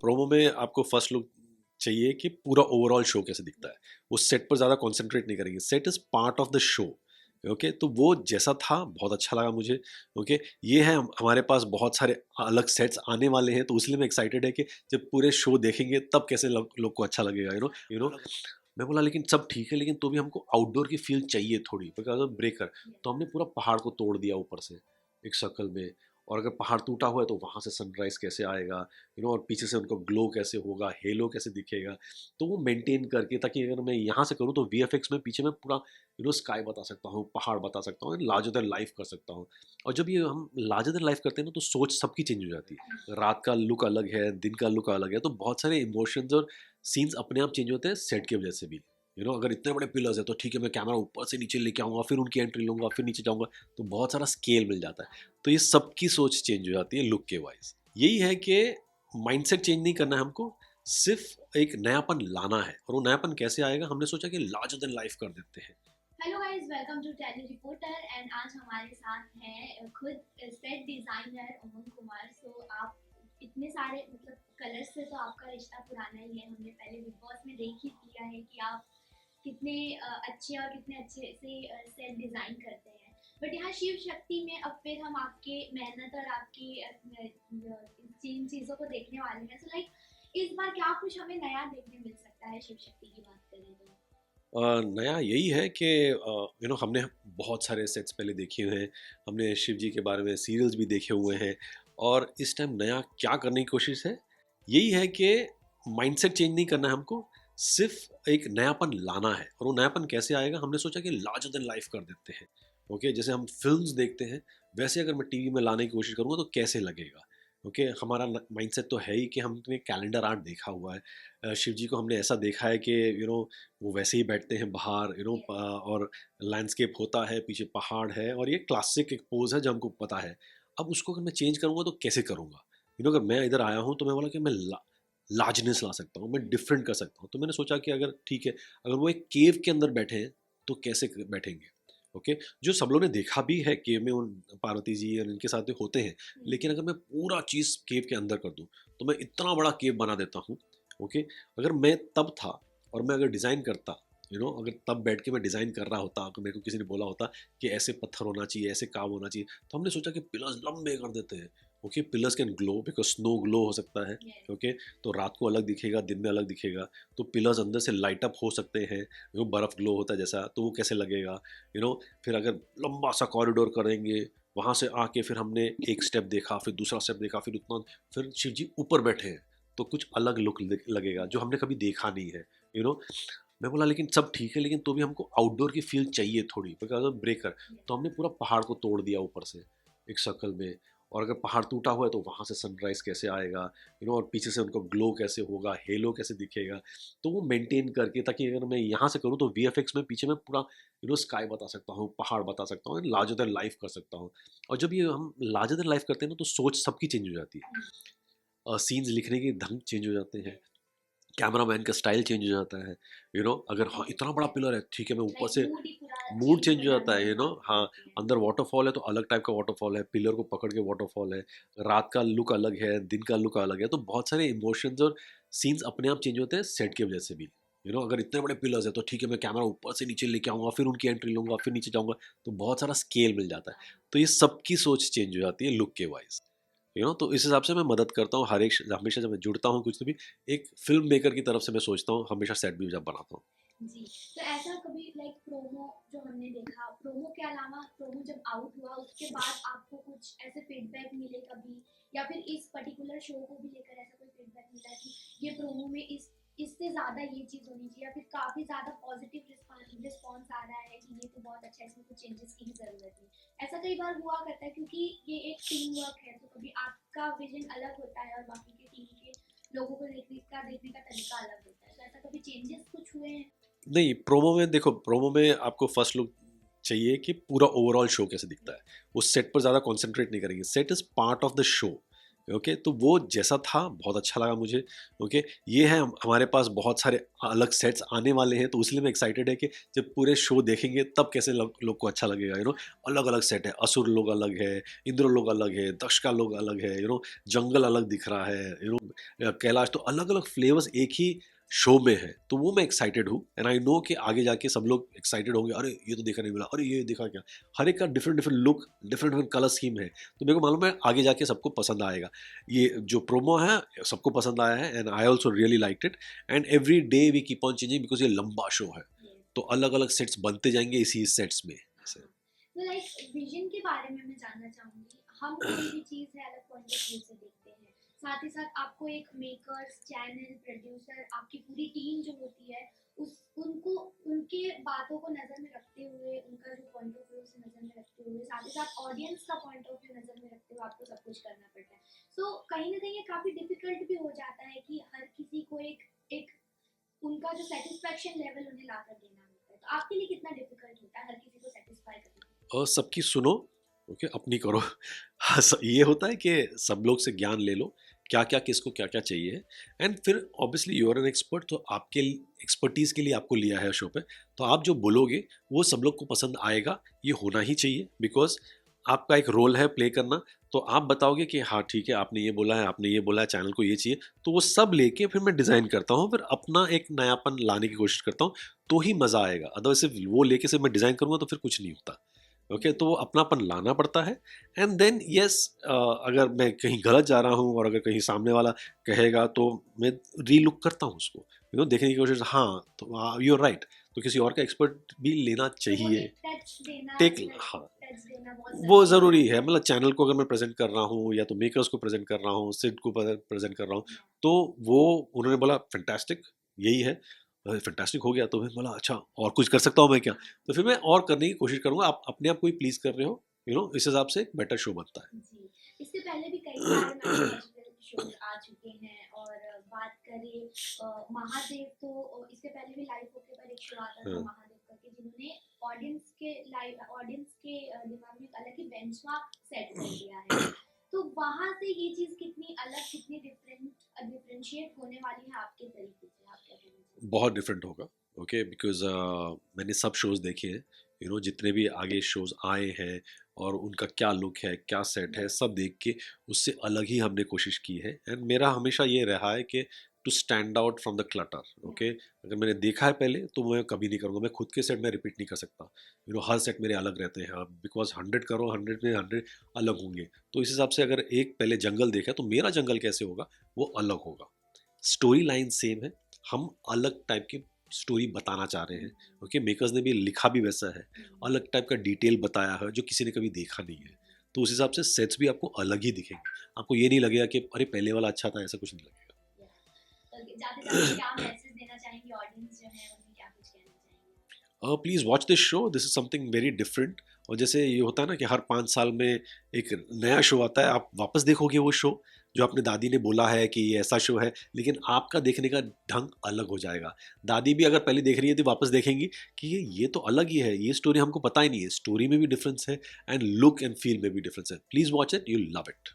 Promo में आपको first look चाहिए कि पूरा ओवरऑल शो कैसे दिखता है। उस सेट पर ज़्यादा कॉन्सेंट्रेट नहीं करेंगे, set is part of the show. Okay, तो वो जैसा था बहुत अच्छा लगा मुझे। ओके, ये है हमारे पास बहुत सारे अलग सेट्स आने वाले हैं, तो इसलिए मैं एक्साइटेड है कि जब पूरे शो देखेंगे तब कैसे लोग को अच्छा लगेगा। मैं बोला लेकिन सब ठीक है, लेकिन तो भी हमको आउटडोर की फील चाहिए थोड़ी, बिकॉज ऑफ ब्रेकर। तो हमने पूरा पहाड़ को तोड़ दिया ऊपर से एक सर्कल में। और अगर पहाड़ टूटा हुआ है तो वहाँ से सनराइज कैसे आएगा, और पीछे से उनको ग्लो कैसे होगा, हेलो कैसे दिखेगा, तो वो मेंटेन करके, ताकि अगर मैं यहाँ से करूँ तो वीएफएक्स में पीछे मैं पूरा स्काई बता सकता हूँ, पहाड़ बता सकता हूँ, लार्जर देन लाइफ कर सकता हूँ। और जब ये हम लार्जर देन लाइफ करते हैं ना, तो सोच सबकी चेंज हो जाती है। रात का लुक अलग है, दिन का लुक अलग है, तो बहुत सारे इमोशंस और सीन्स अपने आप चेंज होते हैं सेट की वजह से भी। अगर इतने बड़े पिलर्स है तो ठीक है, मैं कैमरा ऊपर से नीचे लेके आऊँगा, फिर उनकी एंट्री लूँगा, फिर नीचे जाऊँगा, तो बहुत सारा स्केल मिल जाता है। तो ये सबकी सोच चेंज हो जाती है लुक के वाइज। यही है कि माइंडसेट चेंज नहीं करना है हमको, सिर्फ एक नयापन लाना है। और वो नयापन कैसे आएगा, हमने सोचा कि लार्जर देन लाइफ कर देते हैं। Hello guys, welcome to Telly Reporter and आज हमारे साथ हैं खुद set designer Umang Kumar. So आप इतने सारे मतलब कलर्स से तो आपका रिश्ता पुराना ही है। हमने पहले बिग बॉस में देख ही लिया है कि आप कितने अच्छे और कितने अच्छे से सेट डिजाइन करते हैं। बट यहाँ शिव शक्ति में अब फिर हम आपके मेहनत और आपकी जिन चीज़ों को देखने वाले हैं। सो लाइक इस बार क्या कुछ हमें नया देखने मिल सकता है शिव शक्ति की बात करें तो? नया यही है कि हमने बहुत सारे सेट्स पहले देखे हुए हैं। हमने शिव जी के बारे में सीरियल्स भी देखे हुए हैं। और इस टाइम नया क्या करने की कोशिश है, यही है कि माइंडसेट चेंज नहीं करना है हमको, सिर्फ एक नयापन लाना है। और वो नयापन कैसे आएगा, हमने सोचा कि लार्जर देन लाइफ कर देते हैं। ओके, जैसे हम फिल्म्स देखते हैं, वैसे अगर मैं टीवी में लाने की कोशिश करूँगा तो कैसे लगेगा। ओके, हमारा माइंडसेट तो है ही कि हमने कैलेंडर आर्ट देखा हुआ है। शिव जी को हमने ऐसा देखा है कि वो वैसे ही बैठते हैं बाहर, और लैंडस्केप होता है, पीछे पहाड़ है, और ये क्लासिक एक पोज है जो हमको पता है। अब उसको अगर मैं चेंज करूँगा तो कैसे करूँगा। अगर मैं इधर आया हूँ तो मैं बोला कि मैं लार्जनेस ला सकता हूँ, मैं डिफरेंट कर सकता हूँ। तो मैंने सोचा कि अगर ठीक है, अगर वो एक केव के अंदर बैठे हैं तो कैसे बैठेंगे। ओके, जो सब लोगों ने देखा भी है केव में, उन पार्वती जी और इनके साथ भी होते हैं। लेकिन अगर मैं पूरा चीज़ केव के अंदर कर दूँ तो मैं इतना बड़ा केव बना देता हूँ। ओके, अगर मैं तब था और मैं अगर डिज़ाइन करता, अगर तब बैठ के मैं डिज़ाइन कर रहा होता, अगर मेरे को किसी ने बोला होता कि ऐसे पत्थर होना चाहिए, ऐसे काम होना चाहिए, तो हमने सोचा कि पिलर्स लंबे कर देते हैं। Okay, pillars can glow because snow glow हो सकता है। ओके, तो रात को अलग दिखेगा, दिन में अलग दिखेगा। तो पिलर्स अंदर से लाइट अप हो सकते हैं, बर्फ़ ग्लो होता है जैसा, तो वो कैसे लगेगा। फिर अगर लंबा सा कॉरिडोर करेंगे, वहाँ से आके फिर हमने एक स्टेप देखा, फिर दूसरा स्टेप देखा, फिर उतना, फिर शिव जी ऊपर बैठे हैं, तो कुछ अलग लुक लगेगा जो हमने कभी देखा नहीं है। यू नो मैं बोला लेकिन सब ठीक है, लेकिन तो भी हमको आउटडोर की फील चाहिए थोड़ी, बिकॉज ऑफ ब्रेकर। तो हमने पूरा पहाड़ को तोड़ दिया ऊपर से एक सर्कल में। और अगर पहाड़ टूटा हुआ है तो वहाँ से सनराइज कैसे आएगा, और पीछे से उनको ग्लो कैसे होगा, हेलो कैसे दिखेगा, तो वो मेंटेन करके, ताकि अगर मैं यहाँ से करूँ तो वीएफएक्स में पीछे मैं पूरा स्काई बता सकता हूँ, पहाड़ बता सकता हूँ, लार्जर देन लाइफ कर सकता हूँ। और जब ये हम लार्जर देन लाइफ करते हैं ना, तो सोच सबकी चेंज हो जाती है। सीन्स लिखने के ढंग चेंज हो जाते हैं, कैमरामैन का स्टाइल चेंज हो जाता है। अगर हाँ इतना बड़ा पिलर है, ठीक है, मैं ऊपर लाइक से मूड ही पूरा मूड चेंज चेंज हो हो जाता जाता है। है बात हाँ, करके। अंदर वाटरफॉल है तो अलग टाइप का वाटरफॉल है, पिलर को पकड़ के वाटरफॉल है, रात का लुक अलग है, दिन का लुक अलग है, तो बहुत सारे इमोशंस और सीन्स अपने आप चेंज होते हैं सेट की वजह से भी। अगर इतने बड़े पिलर्स है तो ठीक है, मैं कैमरा ऊपर से नीचे लेके आऊँगा, फिर उनकी एंट्री लूँगा, फिर नीचे जाऊँगा, तो बहुत सारा स्केल मिल जाता है। तो ये सबकी सोच चेंज हो जाती है लुक के वाइज। तो इस हिसाब से मैं मदद करता हूँ हर एक, हमेशा जब मैं जुड़ता हूँ कुछ तो भी, एक फिल्म मेकर की तरफ से मैं सोचता हूँ हमेशा सेट भी जब बनाता हूँ। जी, तो ऐसा कभी लाइक प्रोमो जो हमने देखा, प्रोमो के अलावा प्रोमो जब आउट हुआ उसके बाद आपको कुछ ऐसे फीडबैक मिले कभी, या फिर इस पर्टिकुलर शो को भी लेकर ऐसा कोई फीडबैक मिला कि ये प्रोमो में इससे ज़्यादा ये चीज़ होनी चाहिए, या फिर काफ़ी ज़्यादा पॉजिटिव रिस्पॉन्स आ रहा है कि ये तो बहुत अच्छा है, इसमें कुछ चेंजेस की भी ज़रूरत नहीं। ऐसा कई बार हुआ करता है क्योंकि ये एक टीम वर्क है, तो कभी आपका विजन अलग होता है और बाकी के टीम के लोगों को देखने का तरीका अलग होता है। तो ऐसा कभी चेंजेस कुछ हुए हैं? नहीं, प्रोमो में देखो, प्रोमो में आपको फर्स्ट लुक चाहिए कि पूरा ओवरऑल शो कैसे दिखता है। उस सेट पर ज़्यादा कॉन्सेंट्रेट नहीं करेंगे, set is part of the show. Okay, तो वो जैसा था बहुत अच्छा लगा मुझे। ओके, ये है हमारे पास बहुत सारे अलग सेट्स आने वाले हैं, तो इसलिए मैं एक्साइटेड है कि जब पूरे शो देखेंगे तब कैसे लोग को अच्छा लगेगा। अलग अलग सेट है, असुर लोग अलग है, इंद्र लोग अलग है, दक्ष का लोग अलग है, जंगल अलग दिख रहा है, कैलाश, तो अलग अलग फ्लेवर्स एक ही शो में है। तो वो मैं एक्साइटेड हूँ, एंड आई नो कि आगे जाके सब लोग एक्साइटेड होंगे, अरे ये तो देखा नहीं मिला, अरे ये देखा क्या। हर एक का different different look, different different colour scheme है, तो मेरे को मालूम है आगे जाके सबको पसंद आएगा। ये जो प्रोमो है सबको पसंद आया है, and I also really like it. And every day we keep on changing, because ये लंबा शो है, तो अलग अलग सेट्स बनते जाएंगे इसी सेट्स में ऐसे। तो लाइक विजन के बारे में मैं जानना चाहूंगी। हम कोई भी चीज है अलग पॉइंट ऑफ व्यू से देखते हैं, साथ ही साथ आपको एक मेकर्स, चैनल, प्रोड्यूसर, आपकी पूरी टीम जो होती है उस उनको उनके बातों को नजर में रखते हुए, उनका जो पॉइंट ऑफ व्यू से नजर में रखते हुए, साथ ही साथ ऑडियंस का पॉइंट ऑफ व्यू नजर में रखते हुए आपको सब कुछ करना पड़ता है। सो कहीं ना कहीं ये काफी डिफिकल्ट भी हो जाता है कि हर किसी को एक एक उनका जो सेटिस्फेक्शन लेवल उन्हें लाकर देना होता है। तो आपके लिए कितना डिफिकल्ट होता है हर किसी को सेटिस्फाई करना? और सबकी सुनो, ओके, अपनी करो। हाँ, ये होता है कि सब लोग से ज्ञान ले लो, क्या क्या किसको क्या क्या चाहिए, एंड फिर obviously you are an expert, तो आपके एक्सपर्टीज़ के लिए आपको लिया है शो पे, तो आप जो बोलोगे वो सब लोग को पसंद आएगा, ये होना ही चाहिए, बिकॉज आपका एक रोल है प्ले करना। तो आप बताओगे कि हाँ ठीक है, आपने ये बोला है, आपने ये बोला है, चैनल को ये चाहिए, तो वो सब लेके फिर मैं डिज़ाइन करता हूँ, फिर अपना एक नयापन लाने की कोशिश करता हूँ, तो ही मज़ा आएगा। अदरवाइज सिर्फ वो लेके सिर्फ मैं डिज़ाइन करूँगा तो फिर कुछ नहीं होता। ओके, तो वो अपनापन लाना पड़ता है। एंड देन यस, अगर मैं कहीं गलत जा रहा हूँ और अगर कहीं सामने वाला कहेगा तो मैं रीलुक करता हूँ उसको, देखने की कोशिश, हाँ तो यू आर राइट, तो किसी और का एक्सपर्ट भी लेना तो वो चाहिए। एक टच देना, टेक, like, हाँ, टच देना बहुत वो जरूरी ज़रूरी होता है, है। मतलब चैनल को अगर मैं प्रेजेंट कर रहा हूँ या तो मेकर्स को प्रेजेंट कर रहा हूँ, सिड को प्रेजेंट कर रहा हूँ, तो वो उन्होंने बोला फैंटास्टिक, यही है, फैंटास्टिक हो गया, तो मैं बोला अच्छा और कुछ कर सकता हूँ मैं क्या, तो फिर मैं और करने की कोशिश करूँगा। आप अपने आप को ही प्लीज़ कर रहे हो, इस हिसाब से एक बेटर शो बनता है। जी, इससे पहले भी कई सारे मैथमेटिकल शोज आ चुके हैं। और बात करें महादेव, तो इससे पहले भी लाइव ओके पर एक शो आता था हाँ, महादेव करके, जिन्होंने ऑडियंस के दिमाग में एक अलग ही बेंचमार्क सेट कर दिया है। तो वहां से ये चीज कितनी अलग, कितनी डिफरेंशिएट होने वाली है आपके तरीके से, आप क्या कहना चाहेंगे? बहुत डिफरेंट होगा। ओके, बिकॉज मैंने सब शोज़ देखे हैं, जितने भी आगे शोज़ आए हैं, और उनका क्या लुक है, क्या सेट है, सब देख के उससे अलग ही हमने कोशिश की है। एंड मेरा हमेशा ये रहा है कि to stand out from the clutter. Okay, अगर मैंने देखा है पहले तो मैं कभी नहीं करूँगा, मैं खुद के सेट में रिपीट नहीं कर सकता। हर सेट मेरे अलग रहते हैं, बिकॉज 100 करो, 100 में 100 अलग होंगे। तो इस हिसाब से अगर एक पहले जंगल देखा तो मेरा जंगल कैसे होगा, वो अलग होगा। स्टोरी लाइन सेम है, हम अलग टाइप की स्टोरी बताना चाह रहे हैं। ओके, मेकर्स ने भी लिखा भी वैसा है, अलग टाइप का डिटेल बताया है जो किसी ने कभी देखा नहीं है, तो उस हिसाब से सेट्स भी आपको अलग ही दिखेंगे। आपको ये नहीं लगेगा कि अरे पहले वाला अच्छा था, ऐसा कुछ नहीं लगेगा। तो जाते जाते क्या मैसेज देना चाहेंगे ऑडियंस जो है उन्हें, क्या कुछ कहना चाहेंगे? Please watch this show, this is something very different. और जैसे ये होता है ना कि हर 5 साल में एक नया शो आता है, आप वापस देखोगे वो शो जो आपने दादी ने बोला है कि ये ऐसा शो है, लेकिन आपका देखने का ढंग अलग हो जाएगा। दादी भी अगर पहले देख रही है तो वापस देखेंगी कि ये तो अलग ही है, ये स्टोरी हमको पता ही नहीं है, स्टोरी में भी डिफरेंस है एंड लुक एंड फील में भी डिफरेंस है। Please watch it, you love it.